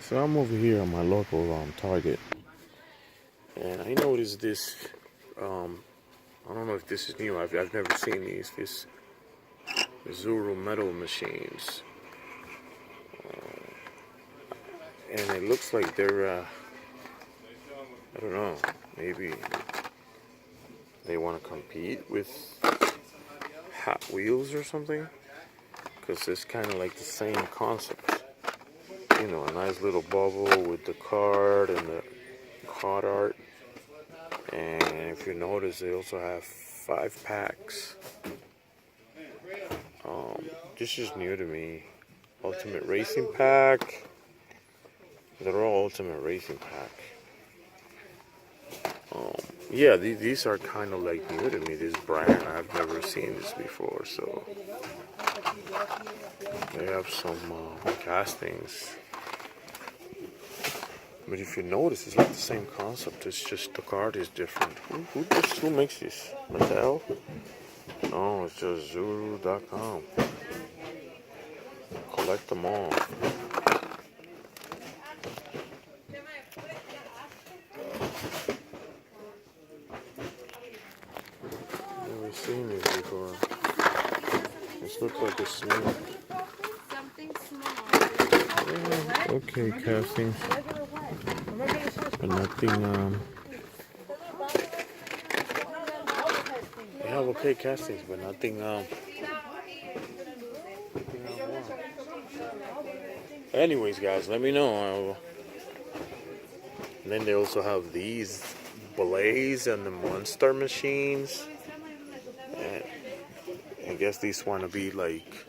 So I'm over here on my local Target, and I noticed this. I don't know if this is new. I've never seen these. This Zuru metal machines, and it looks like they're. I don't know. Maybe they want to compete with Hot Wheels or something, because it's kind of like the same concept. You know, a nice little bubble with the card and the card art. And if you notice, they also have 5 packs. This is new to me. Ultimate Racing Pack. They're all Ultimate Racing Pack. Yeah, these are kind of like new to me. This brand, I've never seen this before. So they have some castings. But if you notice, it's like the same concept. It's just the card is different. Who makes this? Mattel? No, it's just Zuru.com. Collect them all. Never seen this before. This looks like a snake. Something small. Yeah, okay, castings. But nothing, they have okay castings, but nothing, anyways, guys, let me know. And then they also have these Blaze and the Monster machines. And I guess these want to be like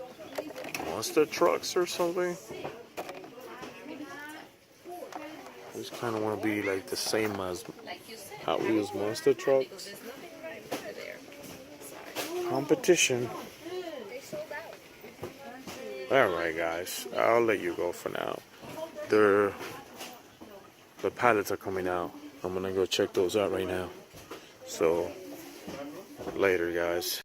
monster trucks or something. These kind of want to be like the same as Hot Wheels monster trucks. Competition. Alright, guys, I'll let you go for now. The pallets are coming out. I'm gonna go check those out right now. So, later, guys.